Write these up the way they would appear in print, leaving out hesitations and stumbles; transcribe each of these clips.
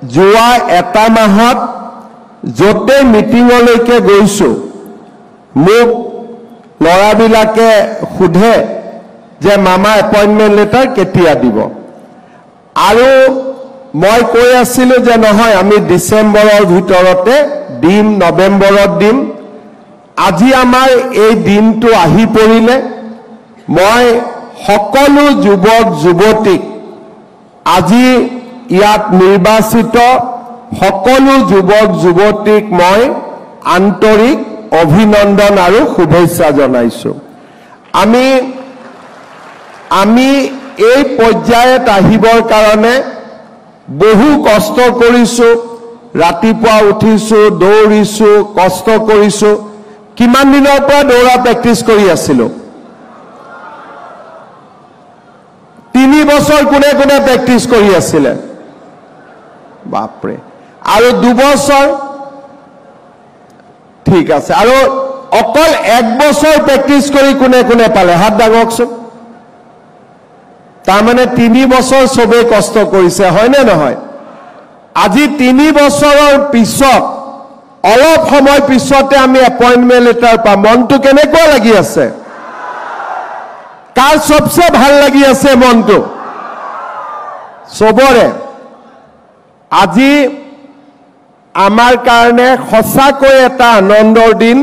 যোৱা এটা মাহত যতে মিটিংলৈকে গৈছো মোক লৰাবিলাকে সুধে যে মামা এপইন্টমেন্ট লেটাৰ কেতিয়া দিব আৰু মই কৈ আছিলো যে নহয় আমি ডিসেম্বৰৰ ভিতৰতে দিম নৱেম্বৰত দিম আজি আমাৰ এই দিনটো আহি পৰিলে মই সকলো যুৱক যুৱতীক আজি ইয়াত নিৰ্বাচিত সকলো যুৱক যুৱতীক মই আন্তৰিক অভিনন্দন আৰু শুভেচ্ছা জনাইছো আমি এই পৰ্যায়ত আহিবৰ কাৰণে বহু কষ্ট কৰিছো ৰাতিপুৱা উঠিছো দৌৰিছো কষ্ট কৰিছো কিমান দিনৰ পৰা দৌৰা প্ৰেক্টিছ কৰি আছিলো 3 বছৰ কোনে কোনে প্ৰেক্টিছ কৰি আছিল বাপৰে আৰু 2 বছৰ ঠিক আছে আৰু অকল 1 বছৰ প্ৰেক্টিছ কৰি কোনে কোনে পালে হাত দাঙকচোন তাৰ মানে 3 বছৰ সবে কষ্ট কৰিছে হয় নে নহয় আজি 3 বছৰৰ পিছত অলপ সময় পিছতে আমি এপইন্টমেন্ট লেটাৰ পাম মনটো কেনেকুৱা লাগি আছে কাৰ সবচে ভাল লাগি আছে মনটো সবৰে আজি আমাৰ কাৰণে সঁচাকৈ এটা আনন্দৰ দিন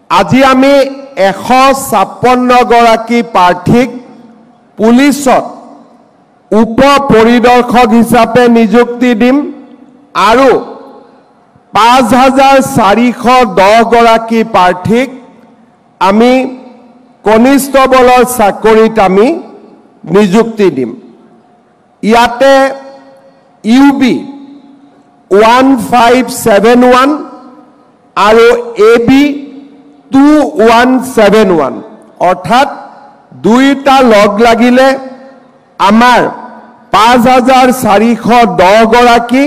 আজি আমি 156 গৰাকী প্ৰাৰ্থীক পুলিচত উপ পৰিদৰ্শক হিচাপে নিযুক্তি দিম আৰু 5410 গৰাকী প্ৰাৰ্থীক আমি কনিষ্টবলৰ চাকৰিত আমি নিযুক্তি দিম ইয়াতে ইউবি 1571 আৰু এবি 2171 অৰ্থাৎ দুইটা লগ লাগিলে আমাৰ 5410 গৰাকী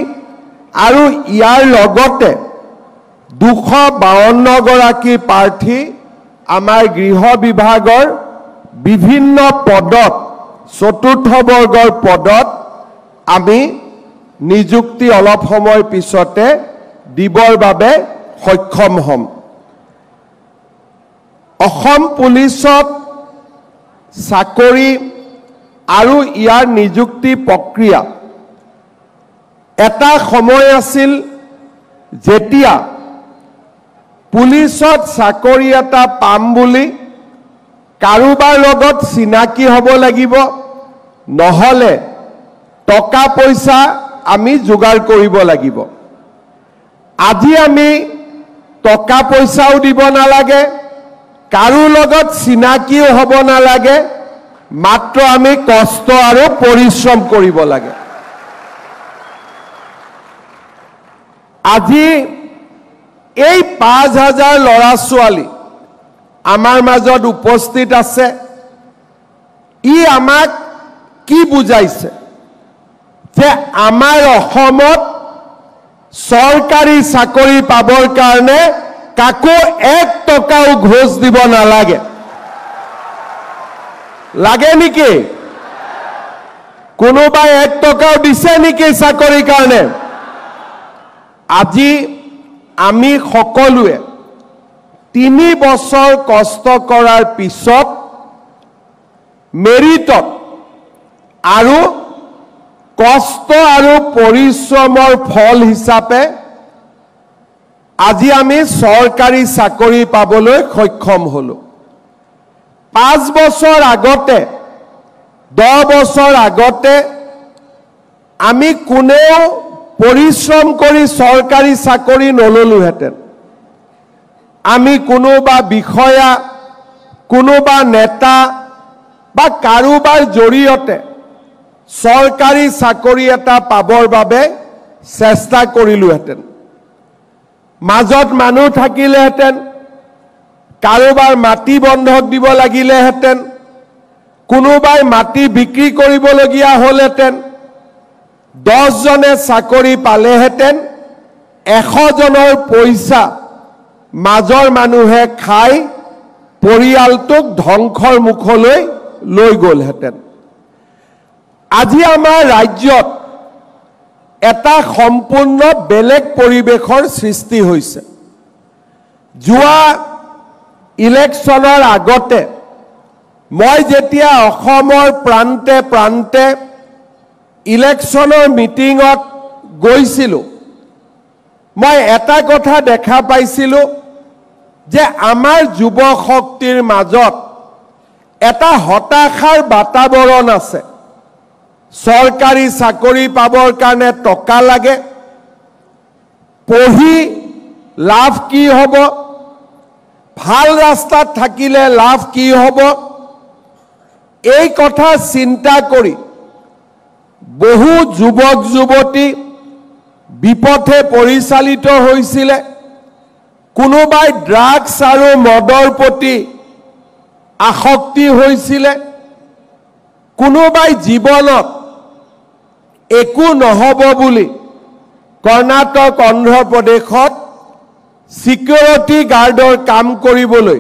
আৰু ইয়াৰ লগতে 252 গৰাকী প্ৰাৰ্থী আমাৰ গৃহ বিভাগৰ বিভিন্ন পদত চতুৰ্থ বৰ্গৰ পদত আমি নিযুক্তি অলপ সময় পিছতে দিবৰ বাবে সক্ষম হম অসম পুলিচত চাকৰি আৰু ইয়াৰ নিযুক্তি প্ৰক্ৰিয়া এটা সময় আছিল যেতিয়া পুলিচত চাকৰি এটা পাম বুলি কাৰোবাৰ লগত চিনাকি হ'ব লাগিব নহলে টকা পইচা আমি যোগাৰ কৰিব লাগিব আজি আমি টকা পইচাও দিব নালাগে কাৰো লগত চিনাকিও হ'ব নালাগে মাত্ৰ আমি কষ্ট আৰু পৰিশ্ৰম কৰিব লাগে আজি এই 5000 লৰা ছোৱালী আমাৰ মাজত উপস্থিত আছে ই আমাক কি বুজাইছে যে আমাৰ অসমত চৰকাৰী চাকৰি পাবৰ কাৰণে কাকো 1 টকাও ঘোষ দিব নালাগে লাগে নেকি কোনোবাই 1 টকাও দিছে নেকি চাকৰিৰ কাৰণে আজি আমি সকলোৱে 3 বছৰ কষ্ট কৰাৰ পিছত মেৰিটত আৰু কষ্ট আৰু পৰিশ্ৰমৰ ফল হিচাপে আজি আমি চৰকাৰী চাকৰি পাবলৈ সক্ষম হলো 5 বছৰ আগতে 10 বছৰ আগতে আমি কোনেও পৰিশ্ৰম কৰি চৰকাৰী চাকৰি নললোহেঁতেন আমি কোনোবা বিষয়া কোনোবা নেতা বা কাৰোবাৰ জৰিয়তে চৰকাৰী চাকৰি এটা পাবৰ বাবে চেষ্টা কৰিলোহেঁতেন মাজত মানুহ থাকিলেহেঁতেন কাৰোবাৰ মাটি বন্ধক দিব লাগিলেহেঁতেন কোনোবাই মাটি বিক্ৰী কৰিবলগীয়া হ'লহেঁতেন 10 জনে চাকৰি পালেহেঁতেন 100 জনৰ পইচা মাজৰ মানুহে খাই পৰিয়ালটোক ধ্বংসৰ মুখলৈ লৈ গ'লহেঁতেন আজি আমাৰ ৰাজ্যত এটা সম্পূৰ্ণ বেলেগ পৰিৱেশৰ সৃষ্টি হৈছে। যোৱা ইলেকশ্যনৰ আগতে মই যেতিয়া অসমৰ প্ৰান্তে প্ৰান্তে ইলেকশ্যনৰ মিটিঙত গৈছিলোঁ, মই এটা কথা দেখা পাইছিলোঁ যে আমাৰ যুৱ শক্তিৰ মাজত এটা হতাশাৰ বাতাবৰণ আছে। চৰকাৰী চাকৰি পাবৰ কাৰণে টকা লাগে, পঢ়ি লাভ কি হ'ব, ভাল ৰাস্তাত থাকিলে লাভ কি হ'ব, এই কথা চিন্তা কৰি বহু যুৱক যুৱতী বিপথে পৰিচালিত হৈছিলে। কোনোবাই ড্ৰাগছ আৰু মদৰ প্ৰতি আসক্তি হৈছিলে, কোনোবাই জীৱনত একো নহ'ব বুলি কৰ্ণাটক অন্ধ্ৰ প্ৰদেশত সিকিউৰিটি গাৰ্ডৰ কাম কৰিবলৈ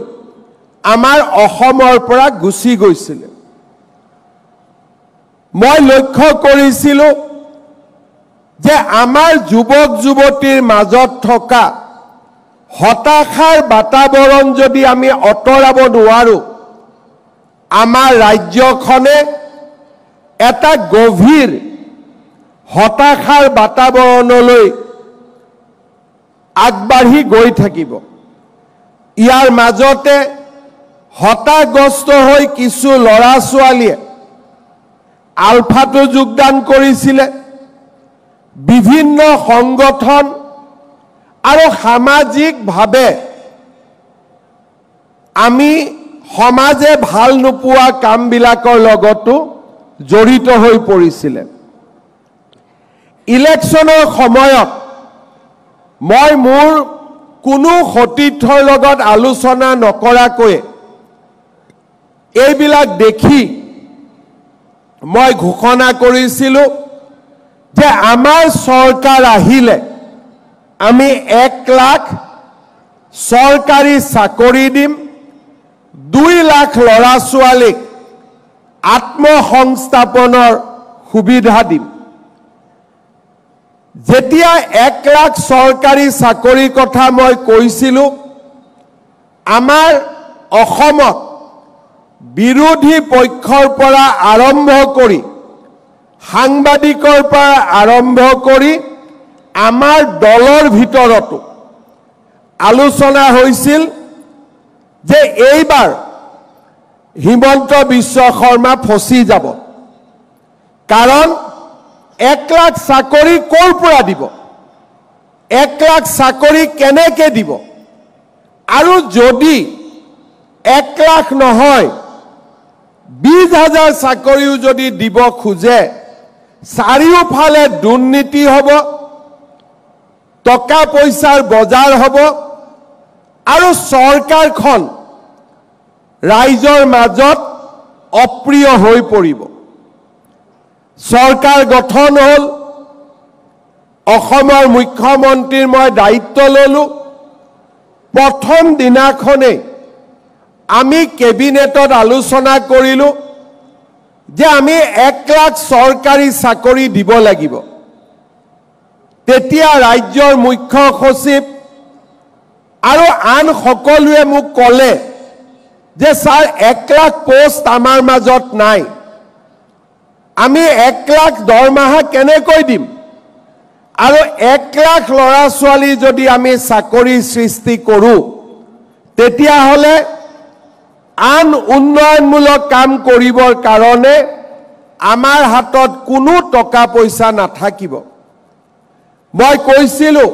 আমাৰ অসমৰ পৰা গুচি গৈছিলে। মই লক্ষ্য কৰিছিলোঁ যে আমাৰ যুৱক যুৱতীৰ মাজত থকা হতাশাৰ বাতাবৰণ যদি আমি আঁতৰাব নোৱাৰোঁ, আমাৰ ৰাজ্যখনে এটা গভীৰ হতাশাৰ বাতাবৰণলৈ আগবাঢ়ি গৈ থাকিব। ইয়াৰ মাজতে হতাশগ্ৰস্ত হৈ কিছু ল'ৰা ছোৱালীয়ে আলফাটো যোগদান কৰিছিলে। বিভিন্ন সংগঠন আৰু সামাজিকভাৱে আমি সমাজে ভাল নোপোৱা কামবিলাকৰ লগতো জড়িত হৈ পৰিছিলে। ইলেকশ্যনৰ সময়ত মই মোৰ কোনো সতীৰ্থৰ লগত আলোচনা নকৰাকৈ এইবিলাক দেখি মই ঘোষণা কৰিছিলোঁ যে আমাৰ চৰকাৰ আহিলে আমি 1 লাখ চৰকাৰী চাকৰি দিম, 2 লাখ ল'ৰা ছোৱালীক আত্মসংস্থাপনৰ সুবিধা দিম। যেতিয়া 1 লাখ চৰকাৰী চাকৰিৰ কথা মই কৈছিলোঁ, আমাৰ অসমত বিৰোধী পক্ষৰ পৰা আৰম্ভ কৰি সাংবাদিকৰ পৰা আৰম্ভ কৰি আমাৰ দলৰ ভিতৰতো আলোচনা হৈছিল যে এইবাৰ হিমন্ত বিশ্ব শৰ্মা ফচি যাব। কাৰণ 1 লাখ চাকৰি ক'ৰ পৰা দিব, 1 লাখ চাকৰি কেনেকৈ দিব, আৰু যদি 1 লাখ নহয় 20,000 চাকৰিও যদি দিব খোজে, চাৰিওফালে দুৰ্নীতি হ'ব, টকা পইচাৰ বজাৰ হ'ব, আৰু চৰকাৰখন ৰাইজৰ মাজত অপ্ৰিয় হৈ পৰিব। চৰকাৰ গঠন হ'ল, অসমৰ মুখ্যমন্ত্ৰীৰ মই দায়িত্ব ল'লোঁ। প্ৰথম দিনাখনেই আমি কেবিনেটত আলোচনা কৰিলোঁ যে আমি 1 লাখ চৰকাৰী চাকৰি দিব লাগিব। তেতিয়া ৰাজ্যৰ মুখ্য সচিব আৰু আন সকলোৱে মোক ক'লে যে ছাৰ 1 লাখ পোষ্ট আমাৰ মাজত নাই, আমি 1 লাখ দৰমহা কেনেকৈ দিম, আৰু 1 লাখ ল'ৰা ছোৱালী যদি আমি চাকৰি সৃষ্টি কৰোঁ তেতিয়াহ'লে আন উন্নয়নমূলক কাম কৰিবৰ কাৰণে আমাৰ হাতত কোনো টকা পইচা নাথাকিব। মই কৈছিলোঁ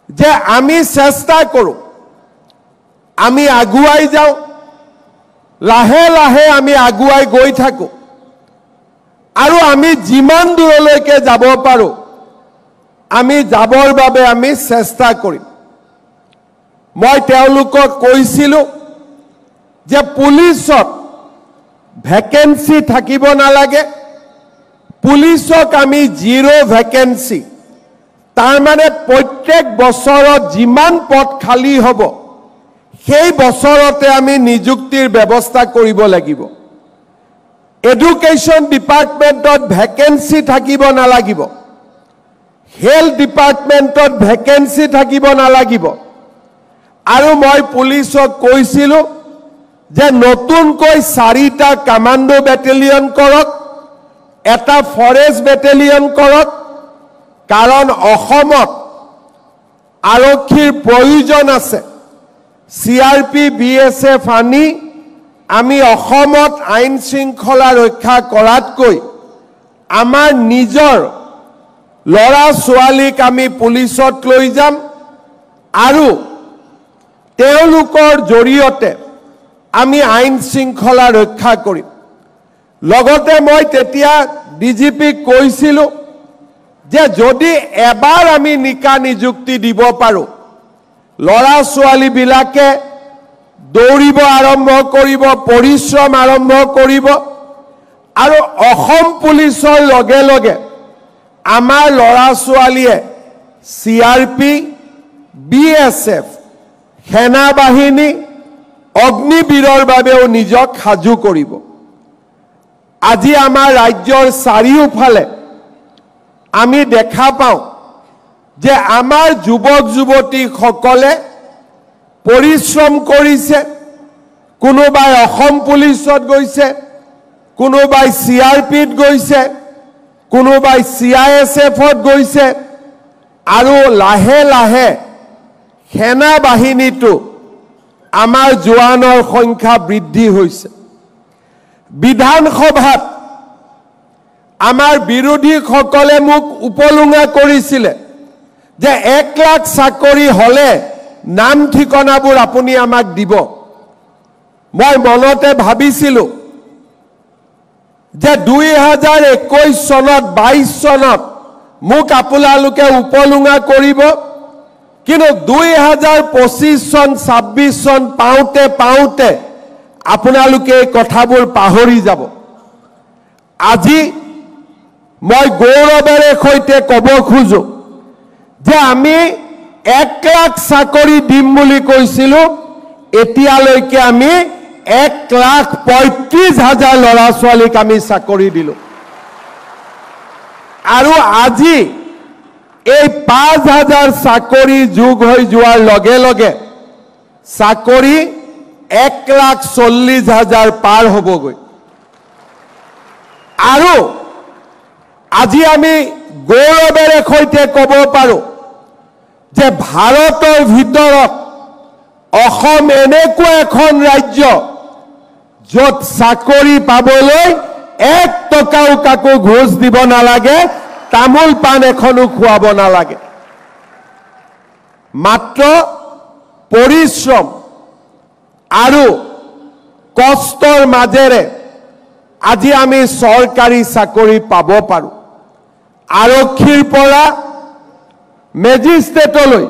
যে আমি চেষ্টা কৰোঁ, আমি আগুৱাই যাওঁ, লাহে লাহে আমি আগুৱাই গৈ থাকোঁ, আৰু আমি যিমান দূৰলৈকে যাব পাৰোঁ আমি যাবৰ বাবে আমি চেষ্টা কৰিম। মই তেওঁলোকক কৈছিলোঁ যে পুলিচত ভেকেন্সি থাকিব নালাগে, পুলিচক আমি 0 ভেকেন্সি, তাৰ মানে প্ৰত্যেক বছৰত যিমান পদ খালী হ'ব সেই বছৰতে আমি নিযুক্তিৰ ব্যৱস্থা কৰিব লাগিব। এডুকেশ্যন ডিপাৰ্টমেণ্টত ভেকেন্সি থাকিব নালাগিব, হেল্থ ডিপাৰ্টমেণ্টত ভেকেন্সি থাকিব নালাগিব। আৰু মই পুলিচক কৈছিলোঁ যে নতুনকৈ 4টা কমাণ্ডো বেটেলিয়ন কৰক, এটা ফৰেষ্ট বেটেলিয়ন কৰক, কাৰণ অসমত আৰক্ষীৰ প্ৰয়োজন আছে। CRP BSF আনি আমি অসমত আইন শৃংখলা ৰক্ষা কৰাতকৈ আমাৰ নিজৰ ল'ৰা ছোৱালীক আমি পুলিচত লৈ যাম আৰু তেওঁলোকৰ জৰিয়তে আমি আইন শৃংখলা ৰক্ষা কৰিম। লগতে মই তেতিয়া DGPক কৈছিলোঁ যে যদি এবাৰ আমি নিকা নিযুক্তি দিব পাৰোঁ, ল'ৰা ছোৱালীবিলাকে দৌৰিব আৰম্ভ কৰিব, পৰিশ্ৰম আৰম্ভ কৰিব আৰু অসম পুলিচৰ লগে লগে আমাৰ ল'ৰা ছোৱালীয়ে CRP BSF সেনা বাহিনী অগ্নিবীৰৰ বাবেও নিজক সাজু কৰিব। আজি আমাৰ ৰাজ্যৰ চাৰিওফালে আমি দেখা পাওঁ যে আমাৰ যুৱক যুৱতীসকলে পৰিশ্ৰম কৰিছে, কোনোবাই অসম পুলিচত গৈছে, কোনোবাই CRPত গৈছে, কোনোবাই CISFত গৈছে আৰু লাহে লাহে সেনা বাহিনীটো আমাৰ জোৱানৰ সংখ্যা বৃদ্ধি হৈছে। বিধানসভাত আমাৰ বিৰোধীসকলে মোক উপলুঙা কৰিছিলে যে 1 লাখ চাকৰি হ'লে নাম ঠিকনাবোৰ আপুনি আমাক দিব। মই মনতে ভাবিছিলোঁ যে 2021 চনত 22 চনত মোক আপোনালোকে উপলুঙা কৰিব, কিন্তু 2025 চন 26 চন পাওঁতে পাওঁতে আপোনালোকে এই কথাবোৰ পাহৰি যাব। আজি মই গৌৰৱেৰে সৈতে ক'ব খোজো যে আমি 1 লাখ চাকৰি দিম বুলি কৈছিলোঁ, এতিয়ালৈকে আমি 1,35,000 ল'ৰা ছোৱালীক আমি চাকৰি দিলোঁ। আৰু আজি এই 5,000 চাকৰি যোগ হৈ যোৱাৰ লগে লগে চাকৰি 1,40,000 পাৰ হ'বগৈ। আৰু আজি আমি গৌৰৱেৰে সৈতে ক'ব পাৰোঁ যে ভাৰতৰ ভিতৰত অসম এনেকুৱা এখন ৰাজ্য য'ত চাকৰি পাবলৈ 1 টকাও কাকো ঘোষ দিব নালাগে, তামোল পাণ এখনো খুৱাব নালাগে। মাত্ৰ পৰিশ্ৰম আৰু কষ্টৰ মাজেৰে আজি আমি চৰকাৰী চাকৰি পাব পাৰোঁ। আৰক্ষীৰ পৰা মেজিষ্ট্ৰেটলৈ,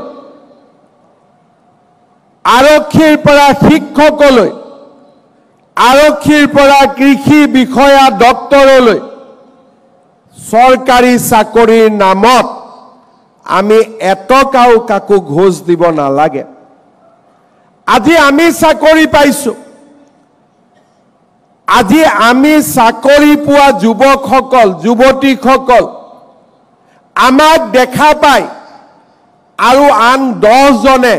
আৰক্ষীৰ পৰা শিক্ষকলৈ, আৰক্ষীৰ পৰা কৃষি বিষয়া ডক্টৰলৈ চৰকাৰী চাকৰিৰ নামত আমি এটকাও কাকো ঘোষ দিব নালাগে। আজি আমি চাকৰি পাইছোঁ, আজি আমি চাকৰি পোৱা যুৱকসকল যুৱতীসকল আমাক দেখা পায় আৰু আন 10 জনে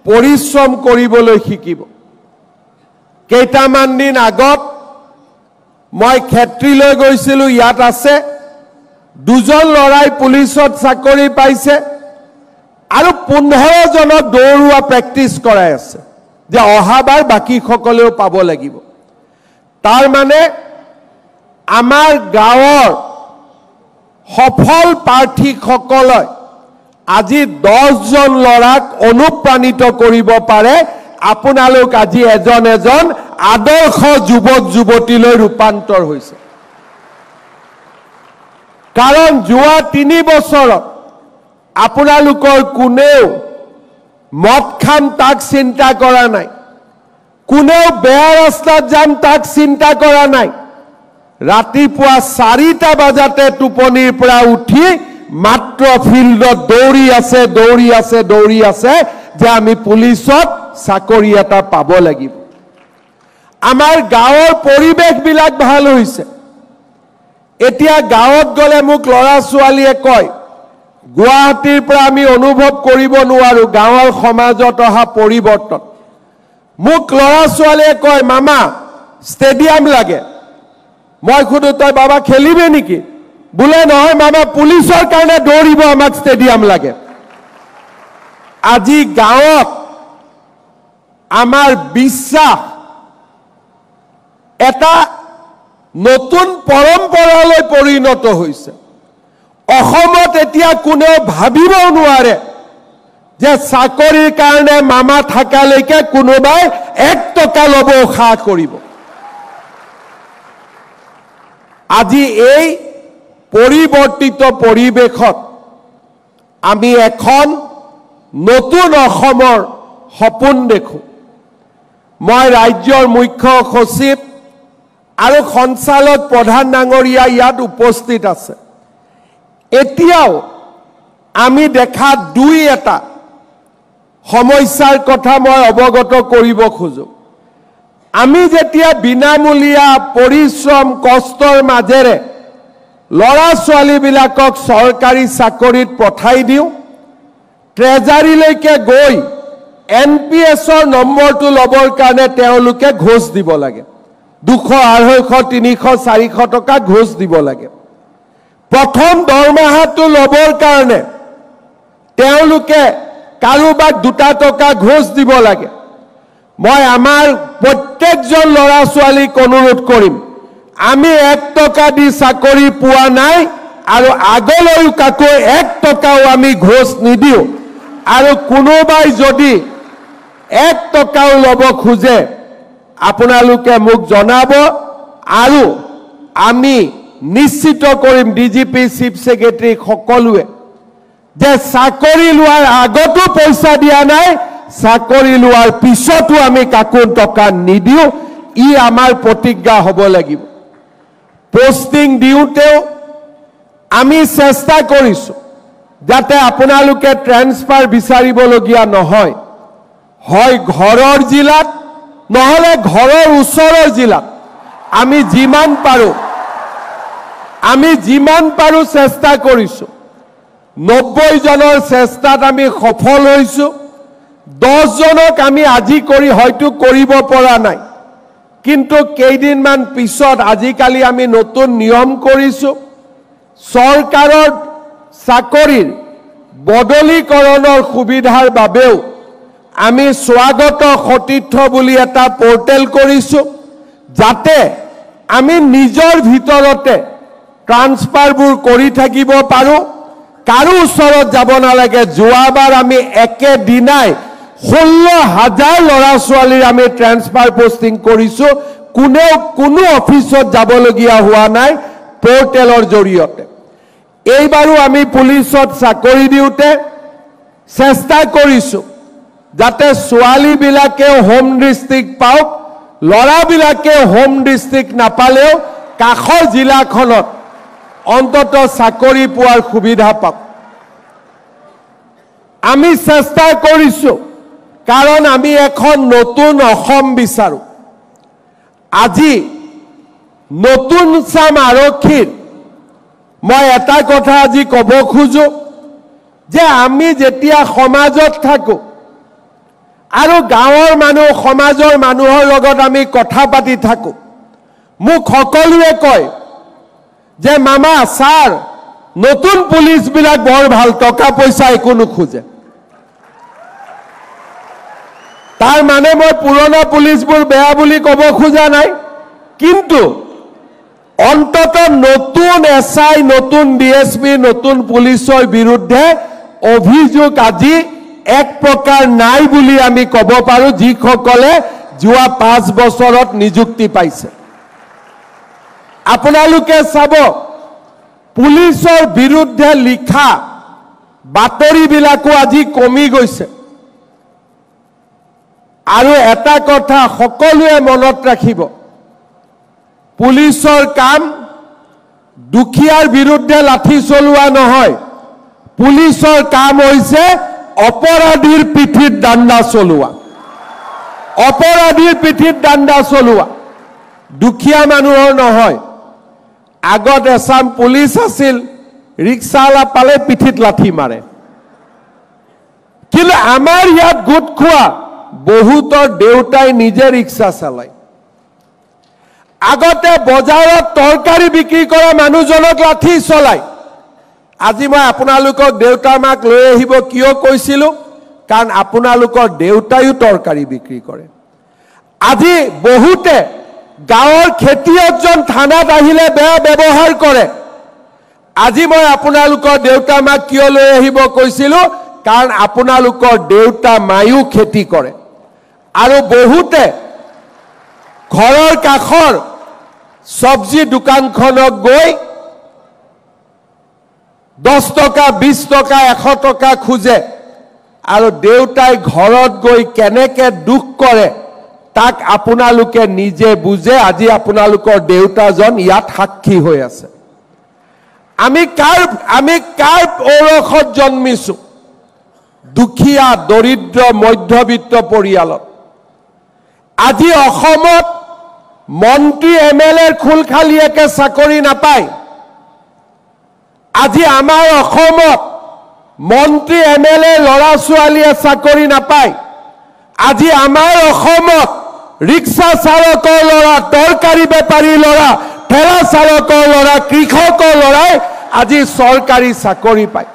পৰিশ্ৰম কৰিবলৈ শিকিব। কেইটামান দিন আগত মই ক্ষেত্ৰীলৈ গৈছিলোঁ, ইয়াত আছে 2জন ল'ৰাই পুলিচত চাকৰি পাইছে আৰু 15 জনক দৌৰোৱা প্ৰেক্টিছ কৰাই আছে যে অহাবাৰ বাকীসকলেও পাব লাগিব। তাৰ মানে আমাৰ গাঁৱৰ সফল প্ৰাৰ্থীসকলে আজি 10 জন ল'ৰাক অনুপ্ৰাণিত কৰিব পাৰে। আপোনালোক আজি এজন এজন আদৰ্শ যুৱক যুৱতীলৈ ৰূপান্তৰ হৈছে। কাৰণ যোৱা 3 বছৰত আপোনালোকৰ কোনেও মদ খাম তাক চিন্তা কৰা নাই, কোনেও বেয়া ৰাস্তাত যাম তাক চিন্তা কৰা নাই। ৰাতিপুৱা 4টা বজাতে টোপনিৰ পৰা উঠি মাত্ৰ ফিল্ডত দৌৰি আছে দৌৰি আছে দৌৰি আছে যে আমি পুলিচত চাকৰি এটা পাব লাগিব। আমাৰ গাঁৱৰ পৰিৱেশবিলাক ভাল হৈছে। এতিয়া গাঁৱত গ'লে মোক ল'ৰা ছোৱালীয়ে কয়, গুৱাহাটীৰ পৰা আমি অনুভৱ কৰিব নোৱাৰো গাঁৱৰ সমাজত অহা পৰিৱৰ্তন। মোক ল'ৰা ছোৱালীয়ে কয়, মামা ষ্টেডিয়াম লাগে। মই সুধো, তই বাবা খেলিবি নেকি? বোলে নহয় মামা, পুলিচৰ কাৰণে দৌৰিব আমাক ষ্টেডিয়াম লাগে। আজি গাঁৱত আমাৰ বিশ্বাস এটা নতুন পৰম্পৰালৈ পৰিণত হৈছে। অসমত এতিয়া কোনেও ভাবিব নোৱাৰে যে চাকৰিৰ কাৰণে মামা থাকালৈকে কোনোবাই 1 টকা ল'ব আশা কৰিব। আজি এই পৰিৱৰ্তিত পৰিৱেশত আমি এখন নতুন অসমৰ সপোন দেখো। মই ৰাজ্যৰ মুখ্য সচিব আৰু সঞ্চালক প্ৰধান ডাঙৰীয়া ইয়াত উপস্থিত আছে। এতিয়াও আমি দেখা 2-এটা সমস্যাৰ কথা মই অৱগত কৰিব খোজো। আমি যেতিয়া বিনামূলীয়া পৰিশ্ৰম কষ্টৰ মাজেৰে ল'ৰা ছোৱালীবিলাকক চৰকাৰী চাকৰিত পঠাই দিওঁ, ট্ৰেজাৰীলৈকে গৈ NPSৰ নম্বৰটো ল'বৰ কাৰণে তেওঁলোকে ঘোষ দিব লাগে। 200, 250, 300, 400 টকা ঘোষ দিব লাগে। প্ৰথম দৰমহাটো ল'বৰ কাৰণে তেওঁলোকে কাৰোবাক 2 টকা ঘোষ দিব লাগে। মই আমাৰ প্ৰত্যেকজন ল'ৰা ছোৱালীক অনুৰোধ কৰিম, আমি 1 টকা দি চাকৰি পোৱা নাই আৰু আগলৈও কাকো 1 টকাও আমি ঘোষ নিদিওঁ। আৰু কোনোবাই যদি 1 টকাও ল'ব খোজে আপোনালোকে মোক জনাব আৰু আমি নিশ্চিত কৰিম DGP চিফ সেক্ৰেটাৰী সকলোৱে যে চাকৰি লোৱাৰ আগতো পইচা দিয়া নাই, চাকৰি লোৱাৰ পিছতো আমি কাকো টকা নিদিওঁ। ই আমাৰ প্ৰতিজ্ঞা হ'ব লাগিব। পোষ্টিং দিওঁতেও আমি চেষ্টা কৰিছো যাতে আপোনালোকে ট্ৰান্সফাৰ বিচাৰিবলগীয়া নহয়। হয় ঘৰৰ জিলাত, নহলে ঘৰৰ ওচৰৰ জিলাত আমি যিমান পাৰো চেষ্টা কৰিছো। 90 জনৰ চেষ্টাত আমি সফল হৈছো। 10 জনক আমি আজি কৰি হয়তো কৰিব পৰা নাই, কিন্তু কেইদিনমান পিছত আজিকালি আমি নতুন নিয়ম কৰিছো। চৰকাৰৰ চাকৰিৰ বদলীকৰণৰ সুবিধাৰ বাবেও আমি স্বাগত সতীৰ্থ বুলি এটা পোৰ্টেল কৰিছো, যাতে আমি নিজৰ ভিতৰতে ট্ৰান্সফাৰবোৰ কৰি থাকিব পাৰো, কাৰো ওচৰত যাব নালাগে। যোৱাবাৰ আমি একেদিনাই 16,000 ল'ৰা ছোৱালীৰ আমি ট্ৰান্সফাৰ পোষ্টিং কৰিছো। কোনো অফিচত যাবলগীয়া হোৱা নাই পোৰ্টেলৰ জৰিয়তে। এইবাৰো আমি পুলিচত চাকৰি দিওঁতে চেষ্টা কৰিছো যাতে ছোৱালীবিলাকেও হোম ডিষ্ট্ৰিক্ট পাওক, ল'ৰাবিলাকে হোম ডিষ্ট্ৰিক্ট নাপালেও কাষৰ জিলাখনত অন্তত চাকৰি পোৱাৰ সুবিধা পাওক। আমি চেষ্টা কৰিছো কাৰণ আমি এখন নতুন অসম বিচাৰো। আজি নতুন চাম আৰক্ষীৰ মই এটা কথা আজি ক'ব খোজো যে আমি যেতিয়া সমাজত থাকো আৰু গাঁৱৰ মানুহ সমাজৰ মানুহৰ লগত আমি কথা পাতি থাকো, মোক সকলোৱে কয় যে মামা ছাৰ নতুন পুলিচবিলাক বৰ ভাল, টকা পইচা একো নোখোজে। তাৰ মানে মই পুৰণা পুলিচবোৰ বেয়া বুলি ক'ব খোজা নাই, কিন্তু অন্তত নতুন SI, নতুন DSP, নতুন পুলিচৰ বিৰুদ্ধে অভিযোগ আজি এক প্ৰকাৰ নাই বুলি আমি ক'ব পাৰো, যিসকলে যোৱা 5 বছৰত নিযুক্তি পাইছে। আপোনালোকে চাব, পুলিচৰ বিৰুদ্ধে লিখা বাতৰিবিলাকো আজি কমি গৈছে। আৰু এটা কথা সকলোৱে মনত ৰাখিব, পুলিচৰ কাম দুখীয়াৰ বিৰুদ্ধে লাঠি চলোৱা নহয়, পুলিচৰ কাম হৈছে অপৰাধীৰ পিঠিত দাণ্ডা চলোৱা। অপৰাধীৰ পিঠিত দাণ্ডা চলোৱা দুখীয়া মানুহৰ নহয় আগত এছাম পুলিচ আছিল ৰিক্সাৱালা পালে পিঠিত লাঠি মাৰে কিন্তু আমাৰ ইয়াত গোট খোৱা বহুতৰ দেউতাই নিজে ৰিক্সা চলায় আগতে বজাৰত তৰকাৰী বিক্ৰী কৰা মানুহজনক লাঠি চলায় আজি মই আপোনালোকক দেউতা মাক লৈ আহিব কিয় কৈছিলো কাৰণ আপোনালোকৰ দেউতায়ো তৰকাৰী বিক্ৰী কৰে আজি বহুতে গাঁৱৰ খেতিয়কজন থানাত আহিলে বেয়া ব্যৱহাৰ কৰে আজি মই আপোনালোকৰ দেউতা মাক কিয় লৈ আহিব কৈছিলো কাৰণ আপোনালোকৰ দেউতা মায়ো খেতি কৰে আৰু বহুতে ঘৰৰ কাষৰ সবজি দোকানখনত গৈ 10 টকা 20 টকা 100 টকা খুজে আৰু দেউতাই ঘৰত গৈ কেনেকে দুখ কৰে তাক আপোনালোকে নিজে বুজে আজি আপোনালোকৰ দেউতাজন ইয়াত সাক্ষী হৈ আছে আমি কাৰ ঔৰসত জন্মিছো দুখীয়া দৰিদ্ৰ মধ্যবিত্ত পৰিয়ালত আজি অসমত মন্ত্ৰী এমএলএৰ খুলখালিয়াকে চাকৰি নাপায় আজি আমাৰ অসমত মন্ত্ৰী এমএলএ লৰা ছোৱালীয়ে চাকৰি নাপায় আজি আমাৰ অসমত ৰিক্সা চালকৰ লৰা তৰকাৰী বেপাৰী লৰা ঠেলা চালকৰ লৰা কৃষকৰ লৰাই আজি চৰকাৰী চাকৰি পায়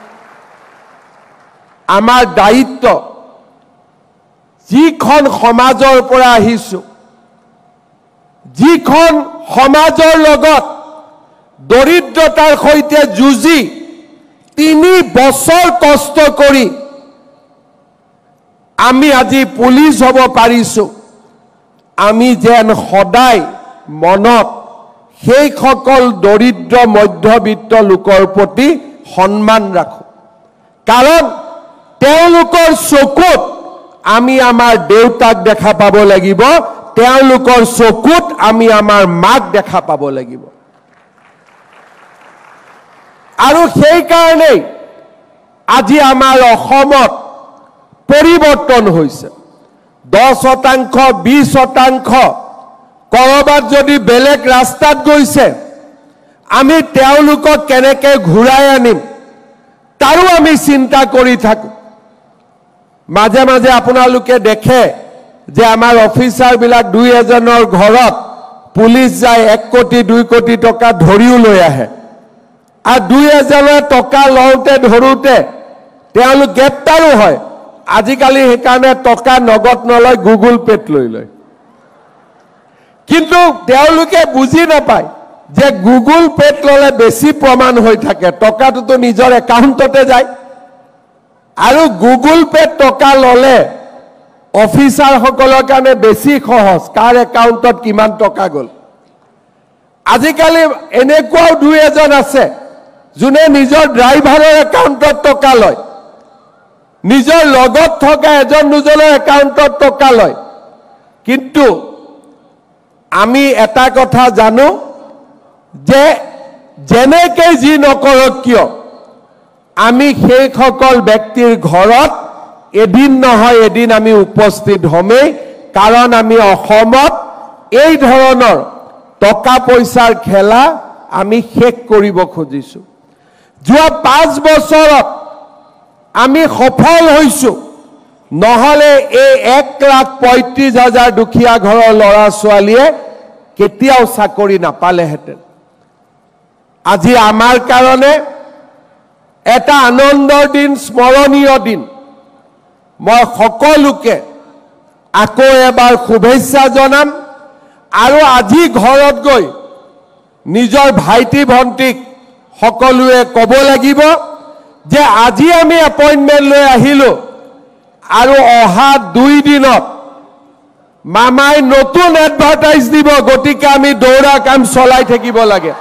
আমাৰ দায়িত্ব যিখন সমাজৰ পৰা আহিছো যিখন সমাজৰ লগত দৰিদ্ৰতাৰ সৈতে যুঁজি 3 বছৰ কষ্ট কৰি আমি আজি পুলিচ হ'ব পাৰিছো আমি যেন সদায় মনত সেই সকল দৰিদ্ৰ মধ্যবিত্ত লোকৰ প্ৰতি সন্মান ৰাখো কাৰণ তেওঁলোকৰ চকুত আমি আমাৰ দেউতাক দেখা পাব লাগিব তেওঁলোকৰ চকুত আমি আমাৰ মাক দেখা পাব লাগিব আৰু সেই কাৰণে আজি আমাৰ অসমত পৰিৱৰ্তন হৈছে 10% 20% কৰবাত যদি বেলেগ ৰাস্তাত গৈছে আমি তেওঁলোকক কেনেকৈ ঘূৰাই আনিম তাৰো আমি চিন্তা কৰি থাকো মাজে মাজে আপোনালোকে দেখে যে আমাৰ অফিচাৰ বিলাক দুই এজনৰ ঘৰত পুলিচ যায় 1 কোটি 2 কোটি টকা ধৰিও লৈ আহে আৰু দুই এজনে টকা লওঁতে ধৰোতে তেওঁলোক গ্ৰেপ্তাৰো হয় আজিকালি সেইকাৰণে টকা নগদ নলয় গুগল পেত লৈ লয় কিন্তু তেওঁলোকে বুজি নাপায় যে গুগল পেত ললে বেছি প্ৰমাণ হৈ থাকে টকাটো নিজৰ একাউণ্টতে যায় আৰু গুগল পেত টকা ললে অফিচাৰ সকলৰ কাৰণে বেছি সহজ কাৰ একাউণ্টত কিমান টকা গল আজিকালি এনেকুৱাও দুই এজন আছে যোনে নিজৰ ড্ৰাইভাৰৰ একাউণ্টত টকা লয় নিজৰ লগত থকা এজন দুজনৰ একাউণ্টত টকা লয় কিন্তু আমি এটা কথা জানো যে যেনেকৈ যি নকৰক কিয় আমি সেই সকল ব্যক্তিৰ ঘৰত এদিন নহয় এদিন আমি উপস্থিত হমেই কাৰণ আমি অসমত এই ধৰণৰ টকা পইচাৰ খেলা আমি শেষ কৰিব খুজিছো যোৱা 5 বছৰত আমি সফল হৈছো নহলে এই 1,35,000 দুখীয়া ঘৰৰ লৰা ছোৱালীয়ে কেতিয়াও চাকৰি নাপালেহেঁতেন আজি আমাৰ কাৰণে এটা আনন্দৰ দিন স্মৰণীয় দিন মই সকলোকে আকৌ এবাৰ শুভেচ্ছা জনাম আৰু আজি ঘৰত গৈ নিজৰ ভাইটি ভণ্টিক সকলোৱে ক'ব লাগিব যে আজি আমি এপইণ্টমেণ্ট লৈ আহিলো আৰু অহা 2 দিনত মামাই নতুন এডভাৰটাইজ দিব গতিকে আমি দৌৰা কাম চলাই থাকিব লাগে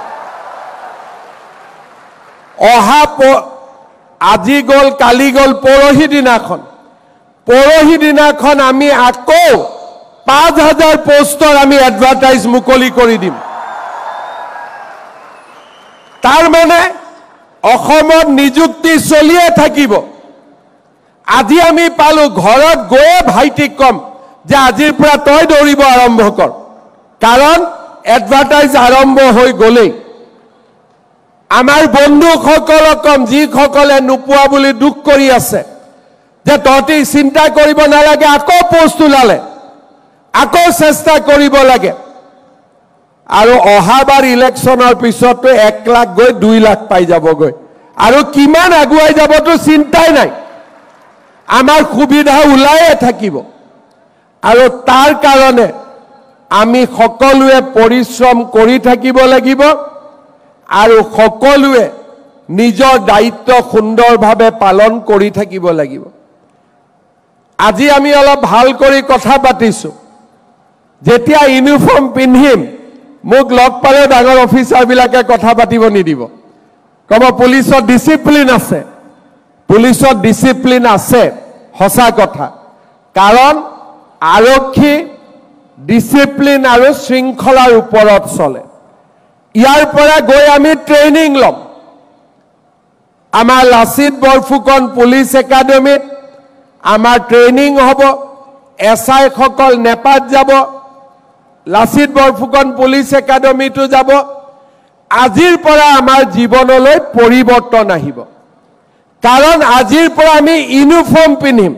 অহা আজি গল কালি গল পৰহি দিনাখন আমি আকৌ 5,000 পোষ্টৰ আমি এডভাৰটাইজ মুকলি কৰি দিম তাৰ মানে অসমত নিযুক্তি চলিয়ে থাকিব আজি আমি পালো ঘৰত গৈ ভাইটিক কম যে আজিৰ পৰা তই দৌৰিব আৰম্ভ কৰ, কাৰণ এডভাৰটাইজ আৰম্ভ হৈ গ'লেই। আমাৰ বন্ধুসকলক কম, যিসকলে নোপোৱা বুলি দুখ কৰি আছে, যে তহঁতি চিন্তা কৰিব নালাগে, আকৌ পোষ্ট ওলালে আকৌ চেষ্টা কৰিব লাগে। আৰু অহাবাৰ ইলেকশ্যনৰ পিছতো 1 লাখ গৈ 2 লাখ পাই যাবগৈ, আৰু কিমান আগুৱাই যাবতো চিন্তাই নাই। আমাৰ সুবিধা ওলাইয়ে থাকিব। আৰু তাৰ কাৰণে আমি সকলোৱে পৰিশ্ৰম কৰি থাকিব লাগিব, আৰু সকলোৱে নিজৰ দায়িত্ব সুন্দৰভাৱে পালন কৰি থাকিব লাগিব। আজি আমি অলপ ভাল কৰি কথা পাতিছোঁ। যেতিয়া ইউনিফৰ্ম পিন্ধিম, মোক লগ পালে ডাঙৰ অফিচাৰবিলাকে কথা পাতিব নিদিব, ক'ব পুলিচত ডিচিপ্লিন আছে। পুলিচত ডিচিপ্লিন আছে, সঁচা কথা, কাৰণ আৰক্ষী ডিচিপ্লিন আৰু শৃংখলাৰ ওপৰত চলে। ইয়াৰ পৰা গৈ আমি ট্ৰেইনিং ল'ম। আমাৰ লাচিত বৰফুকন পুলিচ একাডেমীত আমাৰ ট্ৰেইনিং হ'ব। SI সকল নেপাত যাব, লাচিত বৰফুকন পুলিচ একাডেমীটো যাব। আজিৰ পৰা আমাৰ জীৱনলৈ পৰিৱৰ্তন আহিব, কাৰণ আজিৰ পৰা আমি ইউনিফৰ্ম পিন্ধিম।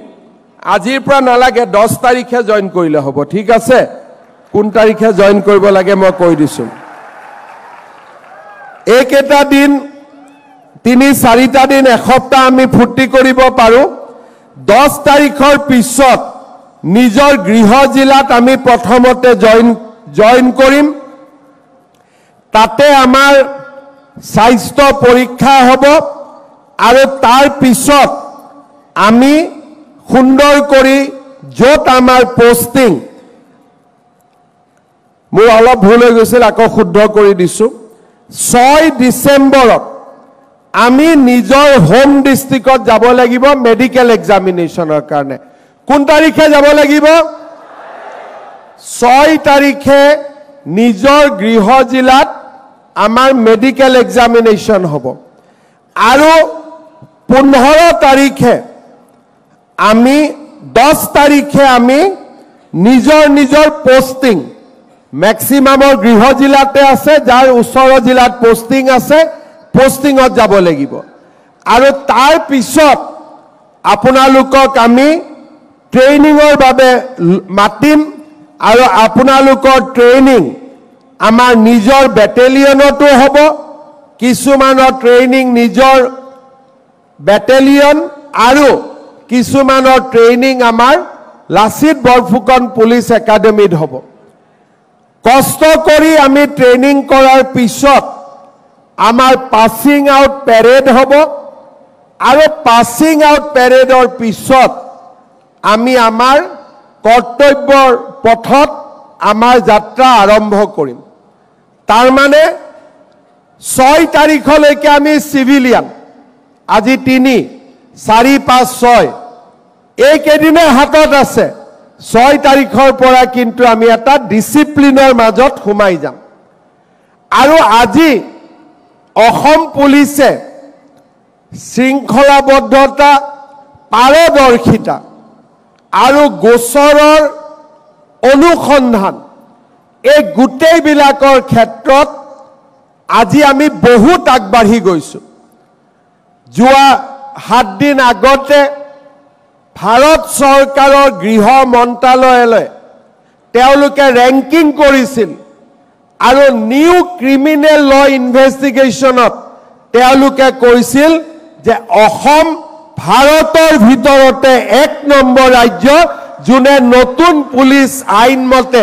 আজিৰ পৰা নালাগে, 10 তাৰিখে জইন কৰিলে হ'ব, ঠিক আছে? কোন তাৰিখে জইন কৰিব লাগে মই কৈ দিছোঁ। এইকেইটা দিন, 3-4টা দিন, এসপ্তাহ আমি ফূৰ্তি কৰিব পাৰোঁ। 10 তাৰিখৰ পিছত নিজৰ গৃহ জিলাত আমি প্ৰথমতে জইন কৰিম। তাতে আমাৰ স্বাস্থ্য পৰীক্ষা হ'ব, আৰু তাৰ পিছত আমি সুন্দৰ কৰি য'ত আমাৰ পোষ্টিং, মোৰ অলপ ভুল হৈ গৈছিল, আকৌ শুদ্ধ কৰি দিছোঁ। 6 ডিচেম্বৰত আমি নিজৰ হোম ডিষ্ট্ৰিক্টত যাব লাগিব মেডিকেল এক্সামিনেশ্যনৰ কাৰণে। কোন তাৰিখে যাব লাগিব? 6 তাৰিখে নিজৰ গৃহ জিলাত আমাৰ মেডিকেল এক্সামিনেশ্যন হ'ব, আৰু 15 তাৰিখে আমি 10 তাৰিখে আমি নিজৰ পোষ্টিং, মেক্সিমামৰ গৃহ জিলাতে আছে, যাৰ ওচৰৰ জিলাত পোষ্টিং আছে, পোষ্টিঙত যাব লাগিব। আৰু তাৰ পিছত আপোনালোকক আমি ট্ৰেইনিঙৰ বাবে মাতিম, আৰু আপোনালোকৰ ট্ৰেইনিং আমাৰ নিজৰ বেটেলিয়নতো হ'ব। কিছুমানৰ ট্ৰেইনিং নিজৰ বেটেলিয়ন, আৰু কিছুমানৰ ট্ৰেইনিং আমাৰ লাচিত বৰফুকন পুলিচ একাডেমীত হ'ব। কষ্ট কৰি আমি ট্ৰেইনিং কৰাৰ পিছত আমাৰ পাছিং আউট পেৰেড হ'ব, আৰু পাছিং আউট পেৰেডৰ পিছত আমি আমাৰ কৰ্তব্যৰ পথত আমাৰ যাত্ৰা আৰম্ভ কৰিম। তাৰমানে 6 তাৰিখলৈকে আমি চিভিলিয়ান, আজি 3, 4, 5, 6 এইকেইদিনে হাতত আছে। 6 তাৰিখৰ পৰা কিন্তু আমি এটা ডিচিপ্লিনৰ মাজত সোমাই যাম। আৰু আজি অসম পুলিচে শৃংখলাবদ্ধতা, পাৰদৰ্শিতা আৰু গোচৰৰ অনুসন্ধান, এই গোটেইবিলাকৰ ক্ষেত্ৰত আজি আমি বহুত আগবাঢ়ি গৈছোঁ। যোৱা 7 দিন আগতে ভাৰত চৰকাৰৰ গৃহ মন্ত্ৰালয়লৈ তেওঁলোকে ৰেংকিং কৰিছিল, আৰু নিউ ক্ৰিমিনেল ল ইনভেষ্টিগেশ্যনত তেওঁলোকে কৈছিল যে অসম ভাৰতৰ ভিতৰতে 1 নম্বৰ ৰাজ্য, যোনে নতুন পুলিচ আইন মতে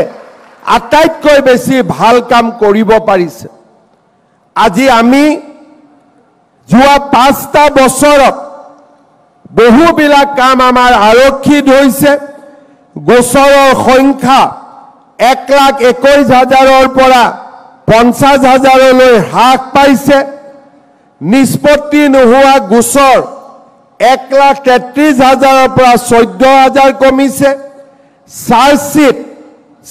আটাইতকৈ বেছি ভাল কাম কৰিব পাৰিছে। আজি আমি যোৱা 5টা বছৰত বহুবিলাক কাম আমাৰ আৰক্ষীত হৈছে। গোচৰৰ সংখ্যা 1,21,000-ৰ পৰা 50,000-লৈ হ্ৰাস পাইছে। নিষ্পত্তি নোহোৱা গোচৰ 1,33,000-ৰ পৰা 14,000 কমিছে। চাৰ্জশ্বিট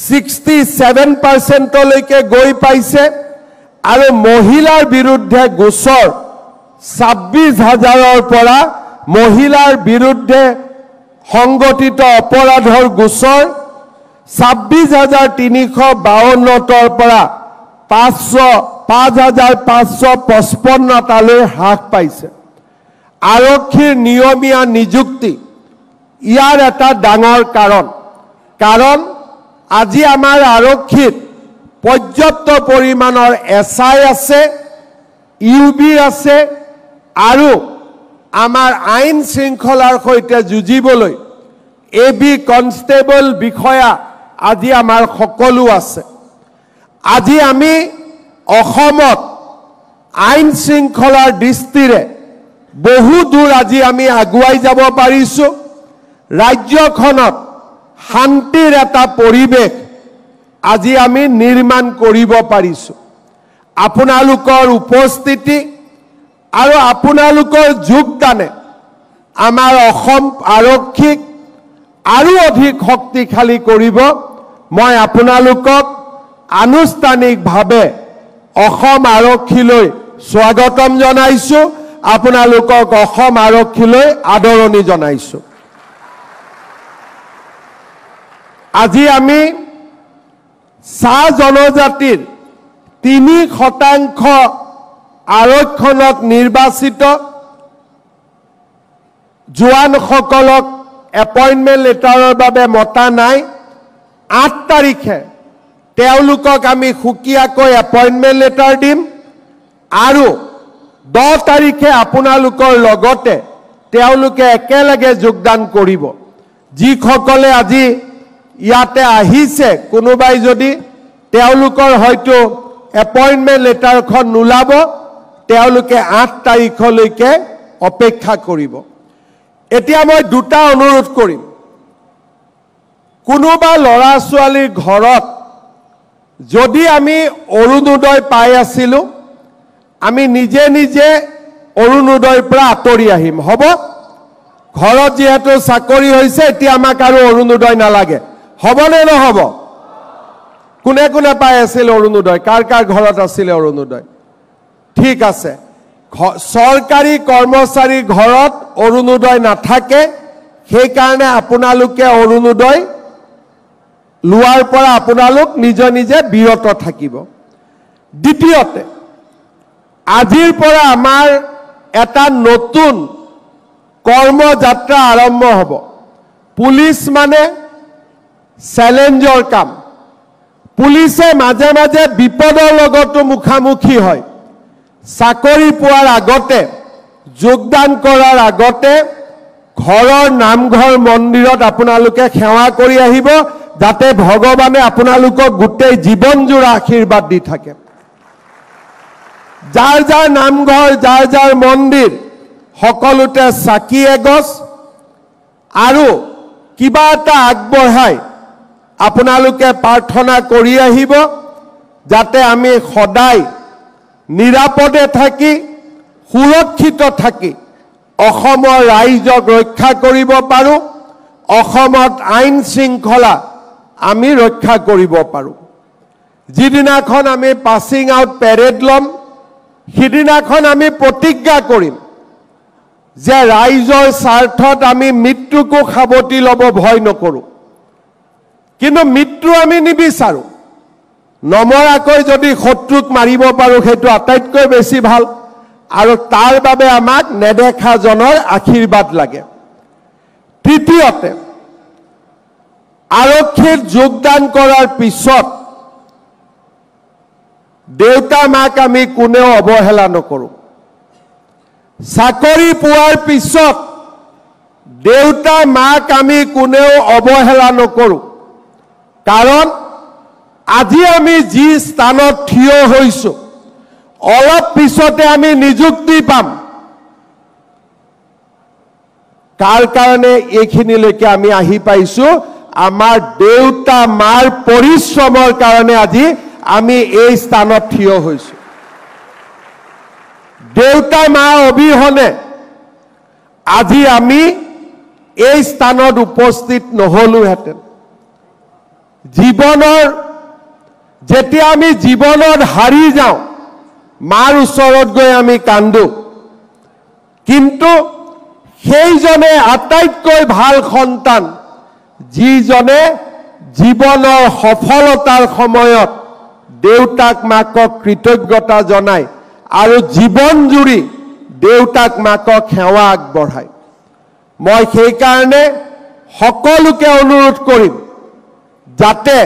67%লৈকে গৈ পাইছে, আৰু মহিলাৰ বিৰুদ্ধে গোচৰ 26,000-ৰ পৰা মহিলাৰ বিৰুদ্ধে সংগঠিত অপৰাধৰ গোচৰ 26,352 পৰা 5,555 টালৈ হ্ৰাস পাইছে। আৰক্ষীৰ নিয়মীয়া নিযুক্তি ইয়াৰ এটা ডাঙৰ কাৰণ আজি আমাৰ আৰক্ষীত পৰ্যাপ্ত পৰিমাণৰ SI আছে, UB আছে আৰু আমাৰ আইন শৃংখলাৰ সৈতে যুঁজিবলৈ AB কনষ্টেবল বিষয়া আজি আমাৰ সকলো আছে। আজি আমি অসমত আইন শৃংখলাৰ দৃষ্টিৰে বহু দূৰ আজি আমি আগুৱাই যাব পাৰিছোঁ। ৰাজ্যখনত শান্তিৰ এটা পৰিৱেশ আজি আমি নিৰ্মাণ কৰিব পাৰিছোঁ। আপোনালোকৰ উপস্থিতি আৰু আপোনালোকৰ যোগদানে আমাৰ অসম আৰক্ষীক আৰু অধিক শক্তিশালী কৰিব। মই আপোনালোকক আনুষ্ঠানিকভাৱে অসম আৰক্ষীলৈ স্বাগতম জনাইছোঁ, আপোনালোকক অসম আৰক্ষীলৈ আদৰণি জনাইছোঁ। আজি আমি চাহ জনজাতিৰ 3% আৰক্ষণত নিৰ্বাচিত জোৱানসকলক এপইণ্টমেণ্ট লেটাৰৰ বাবে মতা নাই। 8 তাৰিখে তেওঁলোকক আমি সুকীয়াকৈ এপইণ্টমেণ্ট লেটাৰ দিম আৰু 10 তাৰিখে আপোনালোকৰ লগতে তেওঁলোকে একেলগে যোগদান কৰিব। যিসকলে আজি ইয়াতে আহিছে, কোনোবাই যদি তেওঁলোকৰ হয়তো এপইণ্টমেণ্ট লেটাৰখন নোলাব, তেওঁলোকে 8 তাৰিখলৈকে অপেক্ষা কৰিব। এতিয়া মই দুটা অনুৰোধ কৰিম। কোনোবা ল'ৰা ছোৱালীৰ ঘৰত যদি আমি অৰুণোদয় পাই আছিলোঁ, আমি নিজে নিজে অৰুণোদয়ৰ পৰা আঁতৰি আহিম, হ'ব? ঘৰত যিহেতু চাকৰি হৈছে, এতিয়া আমাক আৰু অৰুণোদয় নালাগে, হ'বনে নহ'ব? কোনে কোনে পাই আছিল অৰুণোদয়? কাৰ কাৰ ঘৰত আছিলে অৰুণোদয়? ঠিক আছে। চৰকাৰী কৰ্মচাৰীৰ ঘৰত অৰুণোদয় নাথাকে, সেইকাৰণে আপোনালোকে অৰুণোদয় লোৱাৰ পৰা আপোনালোক নিজে নিজে বিৰত থাকিব। দ্বিতীয়তে, আজিৰ পৰা আমাৰ এটা নতুন কৰ্মযাত্ৰা আৰম্ভ হ'ব। পুলিচ মানে চেলেঞ্জৰ কাম। পুলিচে মাজে মাজে বিপদৰ লগতো মুখামুখি হয়। চাকৰি পোৱাৰ আগতে, যোগদান কৰাৰ আগতে ঘৰৰ নামঘৰ মন্দিৰত আপোনালোকে সেৱা কৰি আহিব, যাতে ভগৱানে আপোনালোকক গোটেই জীৱনজোৰা আশীৰ্বাদ দি থাকে। যাৰ যাৰ নামঘৰ, যাৰ যাৰ মন্দিৰ, সকলোতে চাকি এগছ আৰু কিবা এটা আগবঢ়াই আপোনালোকে প্ৰাৰ্থনা কৰি আহিব, যাতে আমি সদায় নিৰাপদে থাকি, সুৰক্ষিত থাকি অসমৰ ৰাইজক ৰক্ষা কৰিব পাৰোঁ, অসমত আইন শৃংখলা আমি ৰক্ষা কৰিব পাৰোঁ। যিদিনাখন আমি পাছিং আউট পেৰেড ল'ম, সিদিনাখন আমি প্ৰতিজ্ঞা কৰিম যে ৰাইজৰ স্বাৰ্থত আমি মৃত্যুকো সাৱটি ল'ব ভয় নকৰোঁ। কিন্তু মৃত্যু আমি নিবিচাৰোঁ। নমৰাকৈ যদি শত্ৰুক মাৰিব পাৰোঁ, সেইটো আটাইতকৈ বেছি ভাল, আৰু তাৰ বাবে আমাক নেদেখাজনৰ আশীৰ্বাদ লাগে। তৃতীয়তে, আৰক্ষীত যোগদান কৰাৰ পিছত দেউতা মাক আমি কোনেও অৱহেলা নকৰোঁ। চাকৰি পোৱাৰ পিছত দেউতা মাক আমি কোনেও অৱহেলা নকৰোঁ। কাৰণ আজি আমি যি স্থানত থিয় হৈছোঁ, অলপ পিছতে আমি নিযুক্তি পাম। কাৰ কাৰণে এইখিনিলৈকে আমি আহি পাইছোঁ? আমাৰ দেউতা মাৰ পৰিশ্ৰমৰ কাৰণে আজি আমি এই স্থানত থিয় হৈছোঁ। দেউতা মা অবিহনে আজি আমি এই স্থানত উপস্থিত নহ'লোহেঁতেন। জীৱনৰ যেতিয়া আমি জীৱনত হাৰি যাওঁ, মাৰ ওচৰত গৈ আমি কান্দো, কিন্তু সেইজনে আটাইতকৈ ভাল সন্তান, যিজনে জীৱনৰ সফলতাৰ সময়ত দেউতাক মাকক কৃতজ্ঞতা জনায় আৰু জীৱন জুৰি দেউতাক মাকক সেৱা আগবঢ়ায়। মই সেই কাৰণে সকলোকে অনুৰোধ কৰিম যাতে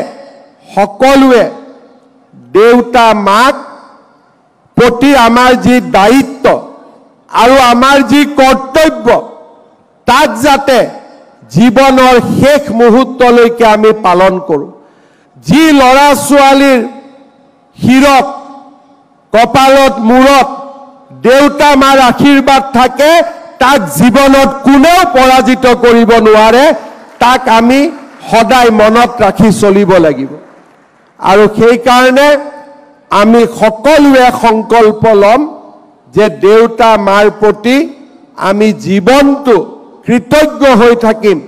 সকলোৱে দেউতা মাক প্ৰতি আমাৰ যি দায়িত্ব আৰু আমাৰ যি কৰ্তব্য তাক যাতে জীৱনৰ শেষ মুহূৰ্তলৈকে আমি পালন কৰোঁ। যি ল'ৰা ছোৱালীৰ শিৰত কপালত মূৰত দেউতা মাৰ আশীৰ্বাদ থাকে তাক জীৱনত কোনেও পৰাজিত কৰিব নোৱাৰে। তাক আমি সদায় মনত ৰাখি চলিব লাগিব আৰু সেই কাৰণে আমি সকলোৱে সংকল্প ল'ম যে দেউতা মাৰ প্ৰতি আমি জীৱনটো কৃতজ্ঞ হৈ থাকিম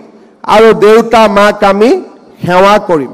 আৰু দেউতা মাক আমি সেৱা কৰিম।